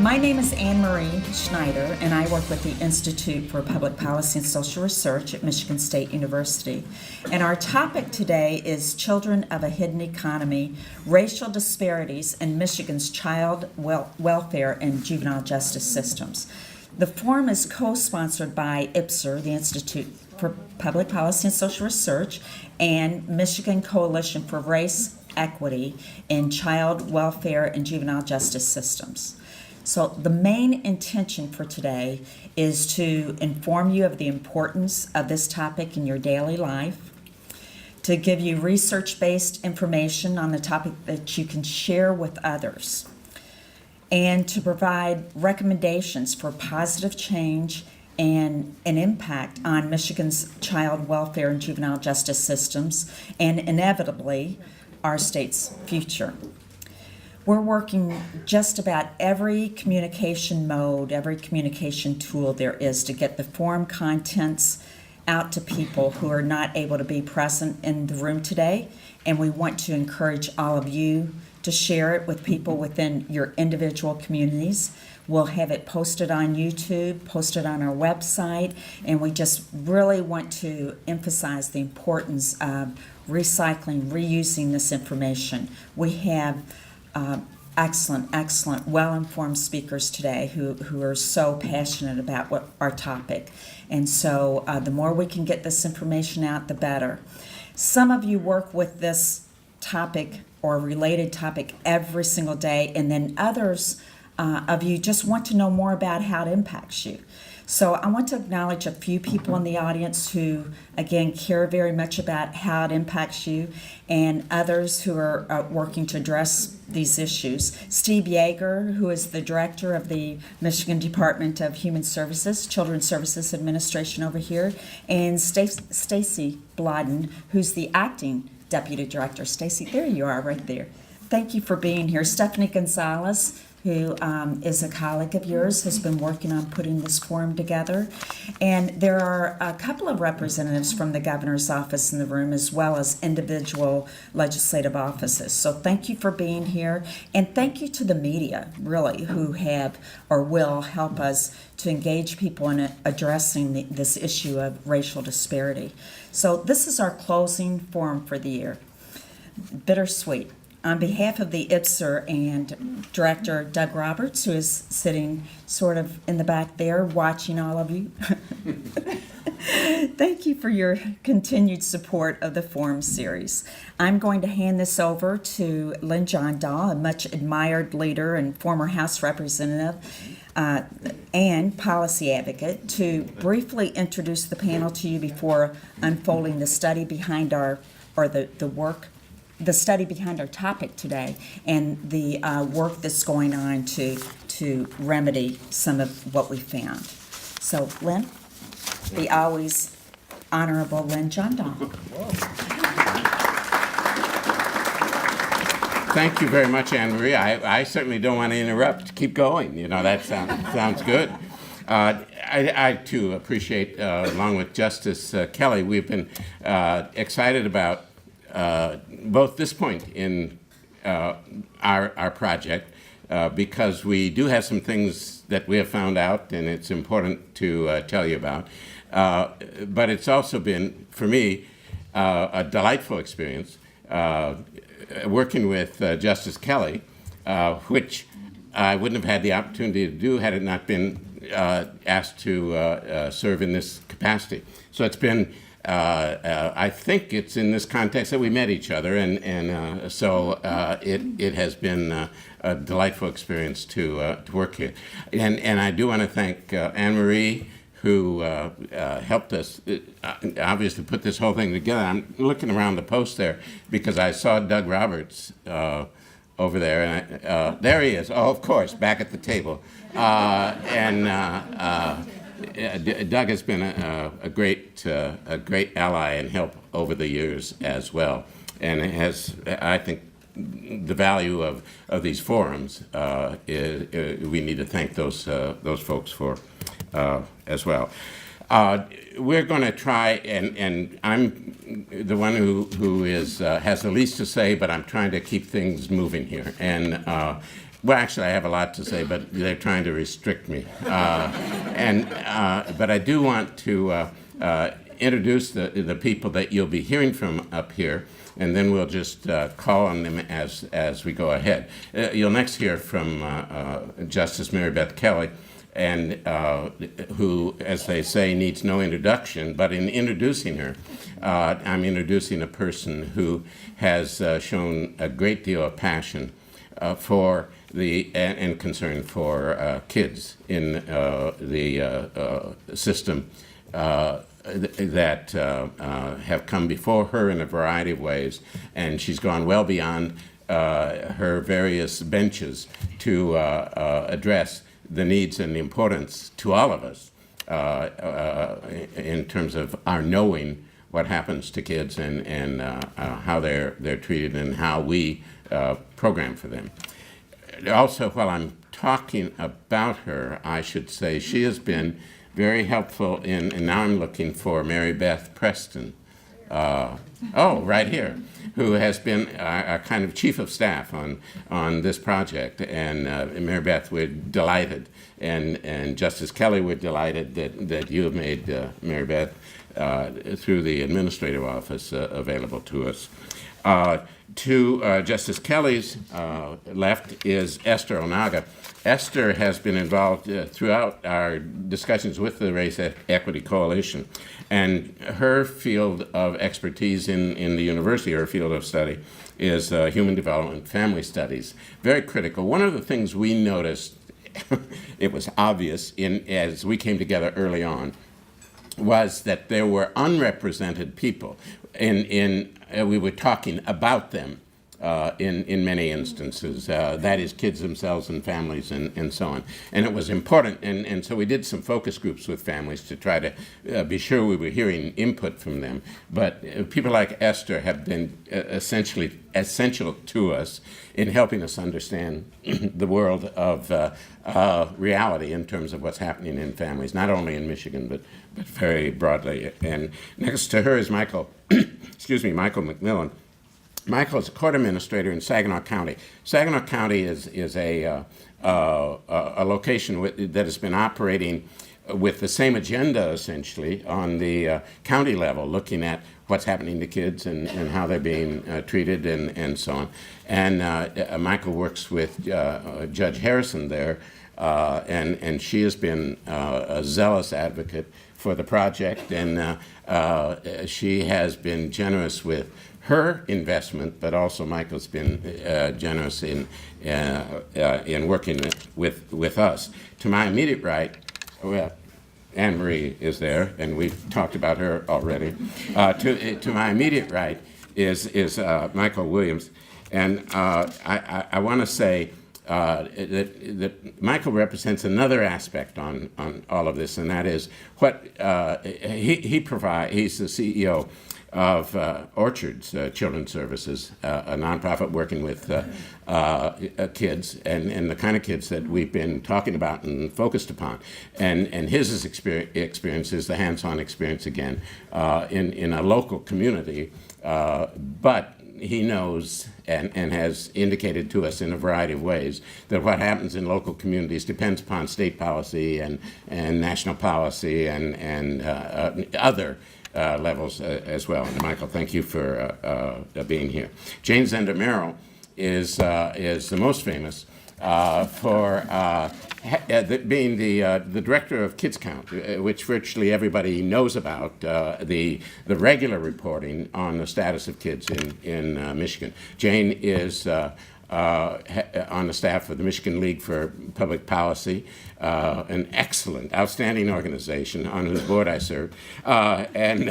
My name is Anne Marie Schneider, and I work with the Institute for Public Policy and Social Research at Michigan State University. And our topic today is Children of a Hidden Economy, Racial Disparities in Michigan's Child Welfare and Juvenile Justice Systems. The forum is co-sponsored by IPPSR, the Institute for Public Policy and Social Research, and Michigan Coalition for Race Equity in Child Welfare and Juvenile Justice Systems. So the main intention for today is to inform you of the importance of this topic in your daily life, to give you research-based information on the topic that you can share with others, and to provide recommendations for positive change and an impact on Michigan's child welfare and juvenile justice systems, and inevitably, our state's future. We're working just about every communication mode, every communication tool there is to get the forum contents out to people who are not able to be present in the room today, and we want to encourage all of you to share it with people within your individual communities. We'll have it posted on YouTube, posted on our website, and we just really want to emphasize the importance of recycling, reusing this information. We have excellent, well-informed speakers today who are so passionate about what our topic. And so the more we can get this information out, the better. Some of you work with this topic or related topic every single day, and then others of you just want to know more about how it impacts you. So I want to acknowledge a few people in the audience who, again, care very much about how it impacts you, and others who are working to address these issues. Steve Yeager, who is the director of the Michigan Department of Human Services, Children's Services Administration over here, and Stacy Blodden, who's the acting deputy director. Stacy, there you are right there. Thank you for being here. Stephanie Gonzalez, who is a colleague of yours, has been working on putting this forum together. And there are a couple of representatives from the governor's office in the room, as well as individual legislative offices. So thank you for being here. And thank you to the media, really, who have or will help us to engage people in addressing this issue of racial disparity. So this is our closing forum for the year. Bittersweet. On behalf of the IPPSR and Director Doug Roberts, who is sitting sort of in the back there watching all of you, thank you for your continued support of the Forum Series. I'm going to hand this over to Lynn Jondahl, a much admired leader and former House Representative and policy advocate, to briefly introduce the panel to you before unfolding the study behind the study behind our topic today, and the work that's going on to remedy some of what we found. So, Lynn, the always honorable Lynn Jondahl. Thank you very much, Anne Marie. I certainly don't want to interrupt. Keep going. You know, that sounds good. I too appreciate, along with Justice Kelly, we've been excited about both this point in our project, because we do have some things that we have found out, and it's important to tell you about. But it's also been, for me, a delightful experience working with Justice Kelly, which I wouldn't have had the opportunity to do had it not been asked to serve in this capacity. So it's been I think it's in this context that we met each other, and so it has been a delightful experience to work here. And I do want to thank Anne Marie, who helped us obviously put this whole thing together. I'm looking around the post there because I saw Doug Roberts over there, and there he is. Oh, of course, back at the table, Doug has been a great ally and help over the years as well, and it has, I think, the value of these forums. We need to thank those folks for as well. We're going to try, and I'm the one who is has the least to say, but I'm trying to keep things moving here. And Well, actually, I have a lot to say, but they're trying to restrict me. But I do want to introduce the people that you'll be hearing from up here, and then we'll just call on them as we go ahead. You'll next hear from Justice Mary Beth Kelly, and who, as they say, needs no introduction. But in introducing her, I'm introducing a person who has shown a great deal of passion for and concern for kids in the system that have come before her in a variety of ways, and she's gone well beyond her various benches to address the needs and the importance to all of us in terms of our knowing what happens to kids and how they're treated and how we program for them. Also, while I'm talking about her, I should say she has been very helpful and now I'm looking for Mary Beth Preston. Right here, who has been a kind of chief of staff on this project. And Mary Beth, we're delighted, and Justice Kelly, we're delighted that you have made Mary Beth through the administrative office available to us. To Justice Kelly's left is Esther Onaga. Esther has been involved throughout our discussions with the Race Equity Coalition, and her field of expertise in the university, her field of study, is human development, family studies. Very critical. One of the things we noticed, it was obvious as we came together early on, was that there were unrepresented people we were talking about them in many instances, that is kids themselves and families and so on. And it was important, and so we did some focus groups with families to try to be sure we were hearing input from them. But people like Esther have been essential to us in helping us understand the world of reality in terms of what's happening in families, not only in Michigan, but very broadly. And next to her is Michael McMillan. Michael is a court administrator in Saginaw County. Saginaw County is a location that has been operating with the same agenda, essentially, on the county level, looking at what's happening to kids and how they're being treated and so on. And Michael works with Judge Harrison there, and she has been a zealous advocate for the project, and she has been generous with her investment, but also Michael's been generous in working with us. To my immediate right, Anne Marie is there, and we've talked about her already. To my immediate right is Michael Williams, and I want to say that Michael represents another aspect on all of this, and that is what he provides. He's the CEO of Orchards Children's Services, a nonprofit working with kids and the kind of kids that we've been talking about and focused upon. And his experience is the hands-on experience again in a local community, but he knows and has indicated to us in a variety of ways that what happens in local communities depends upon state policy and national policy and other levels as well. And Michael, thank you for being here. Jane Zender Merrill is the most famous for being the director of Kids Count, which virtually everybody knows about, the regular reporting on the status of kids in Michigan. Jane is on the staff of the Michigan League for Public Policy, an excellent, outstanding organization on whose board I serve, and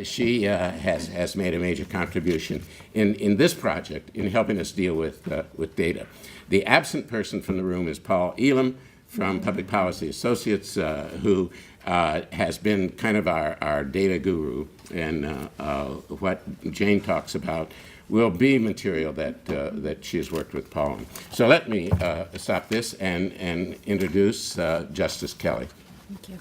she has made a major contribution in this project in helping us deal with data. The absent person from the room is Paul Elam from Public Policy Associates, who has been kind of our data guru, and what Jane talks about will be material that she has worked with Paul on. So let me stop this and introduce Justice Kelly. Thank you.